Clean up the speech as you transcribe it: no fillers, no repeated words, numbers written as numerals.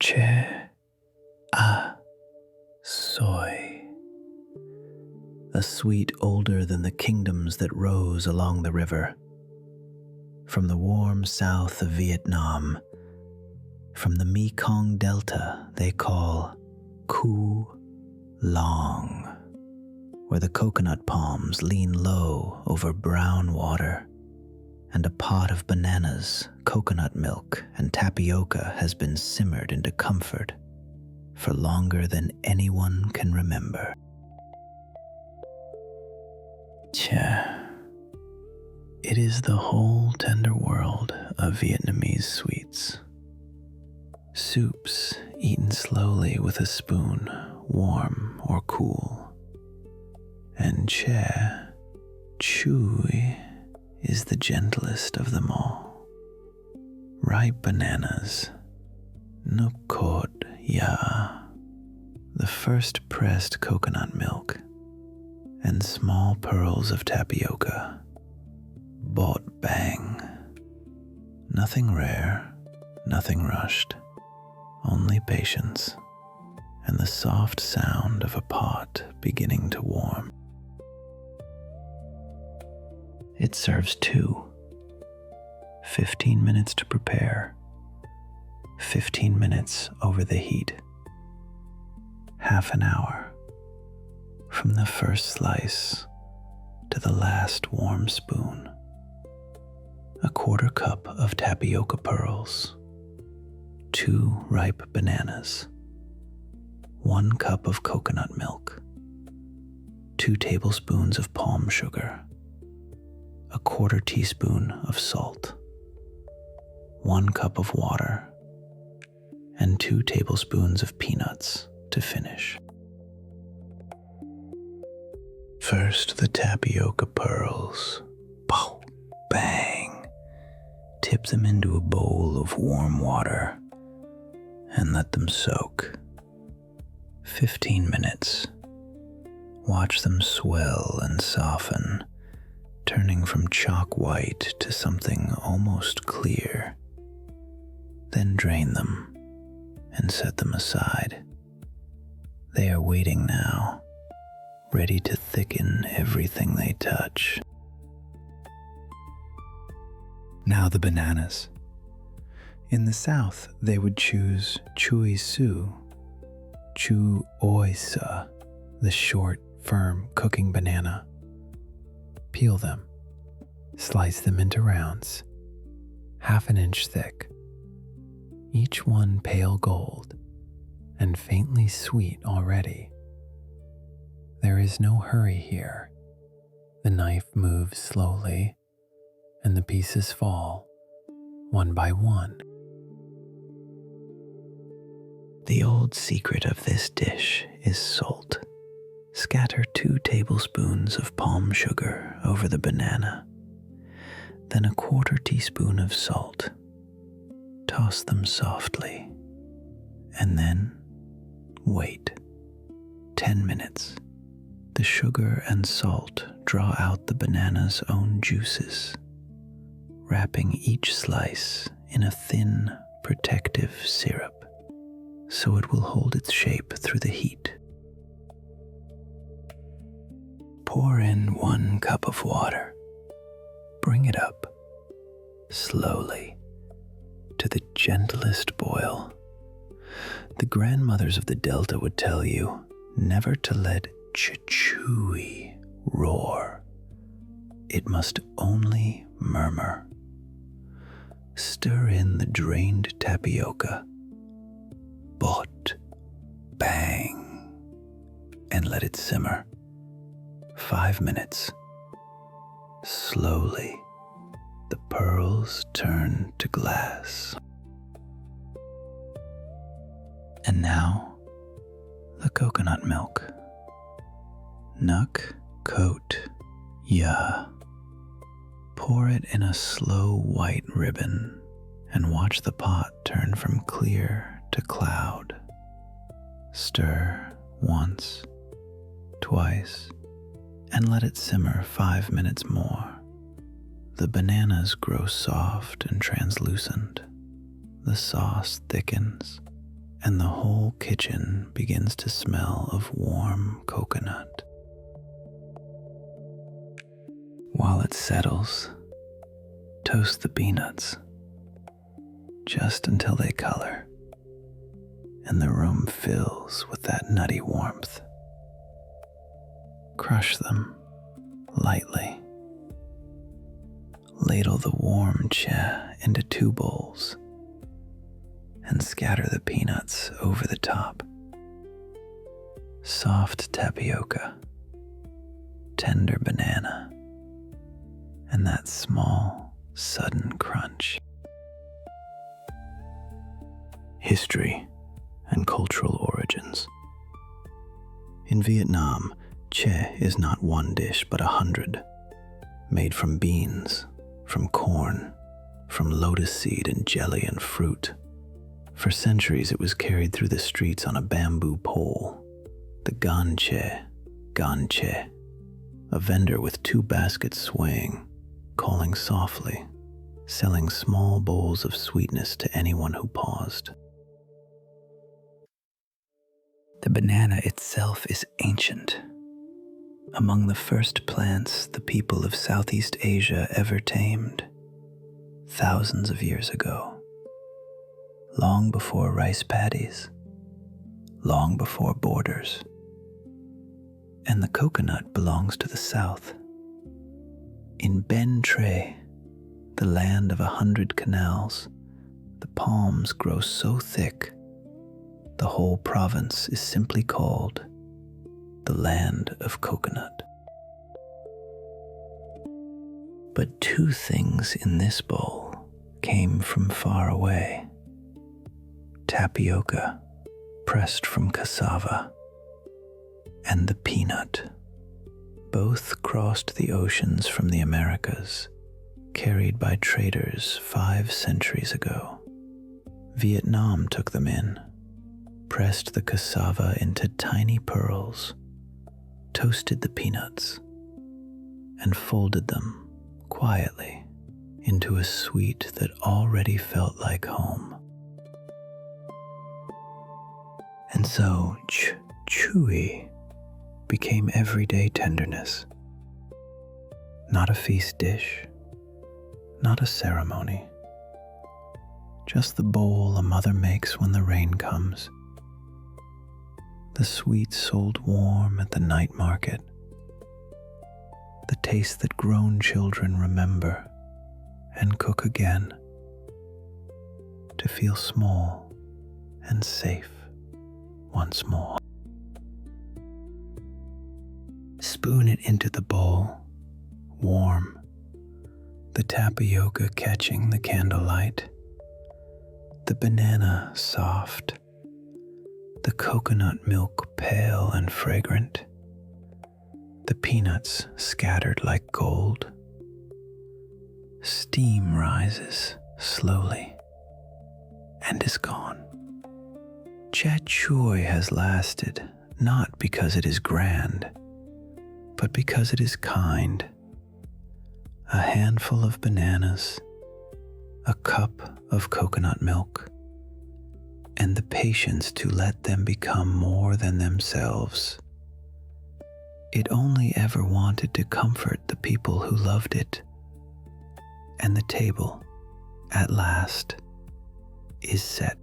Chè Chuối, a sweet older than the kingdoms that rose along the river. From the warm south of Vietnam, from the Mekong Delta they call Cu Long, where the coconut palms lean low over brown water, and a pot of bananas, coconut milk, and tapioca has been simmered into comfort for longer than anyone can remember. Chè. It is the whole tender world of Vietnamese sweets. Soups eaten slowly with a spoon, warm or cool. And Chè Chuối is the gentlest of them all. Ripe bananas, nước cốt ya, the first pressed coconut milk, and small pearls of tapioca. Bought bang. Nothing rare, nothing rushed, only patience, and the soft sound of a pot beginning to warm. It serves two. 15 minutes to prepare, 15 minutes over the heat, half an hour from the first slice to the last warm spoon. A quarter cup of tapioca pearls, 2 ripe bananas, 1 cup of coconut milk, 2 tablespoons of palm sugar, a quarter teaspoon of salt, 1 cup of water, and 2 tablespoons of peanuts to finish. First, the tapioca pearls. Pow, bang. Tip them into a bowl of warm water and let them soak. 15 minutes. Watch them swell and soften, turning from chalk white to something almost clear. Then drain them and set them aside. They are waiting now, ready to thicken everything they touch. Now the bananas. In the South, they would choose Chuy Su, CHOO-oy, the short, firm cooking banana. Peel them, slice them into rounds, half an inch thick, each one pale gold and faintly sweet already. There is no hurry here. The knife moves slowly, and the pieces fall, one by one. The old secret of this dish is salt. Scatter 2 tablespoons of palm sugar over the banana, then a quarter teaspoon of salt. Toss them softly, and then wait 10 minutes. The sugar and salt draw out the banana's own juices, wrapping each slice in a thin, protective syrup, so it will hold its shape through the heat. Pour in 1 cup of water. Bring it up, slowly, to the gentlest boil. The grandmothers of the Delta would tell you never to let Chè Chuối roar. It must only murmur. Stir in the drained tapioca. Bot, bang, and let it simmer. 5 minutes. Slowly, the pearls turn to glass. And now, the coconut milk. Nước cốt ya. Pour it in a slow white ribbon and watch the pot turn from clear to cloud. Stir once, twice, and let it simmer 5 minutes more. The bananas grow soft and translucent. The sauce thickens, and the whole kitchen begins to smell of warm coconut. While it settles, toast the peanuts just until they color and the room fills with that nutty warmth. Crush them lightly. Ladle the warm cheh into 2 bowls and scatter the peanuts over the top. Soft tapioca, tender banana, and that small, sudden crunch. History and cultural origins. In Vietnam, cheh is not one dish but 100, made from beans, from corn, from lotus seed and jelly and fruit. For centuries it was carried through the streets on a bamboo pole, the gan cheh, a vendor with 2 baskets swaying, calling softly, selling small bowls of sweetness to anyone who paused. The banana itself is ancient. Among the first plants the people of Southeast Asia ever tamed, thousands of years ago, long before rice paddies, long before borders. And the coconut belongs to the south. In Ben Tre, the land of 100 canals, the palms grow so thick the whole province is simply called the land of coconut. But 2 things in this bowl came from far away. Tapioca, pressed from cassava, and the peanut. Both crossed the oceans from the Americas, carried by traders 5 centuries ago. Vietnam took them in, pressed the cassava into tiny pearls, toasted the peanuts, and folded them quietly into a sweet that already felt like home. And so Chè Chuối became everyday tenderness, not a feast dish, not a ceremony, just the bowl a mother makes when the rain comes, the sweet sold warm at the night market, the taste that grown children remember and cook again, to feel small and safe once more. Spoon it into the bowl, warm, the tapioca catching the candlelight, the banana soft, the coconut milk pale and fragrant, the peanuts scattered like gold. Steam rises slowly and is gone. Chè Chuối has lasted not because it is grand, but because it is kind. A handful of bananas, a cup of coconut milk, and the patience to let them become more than themselves. It only ever wanted to comfort the people who loved it. And the table, at last, is set.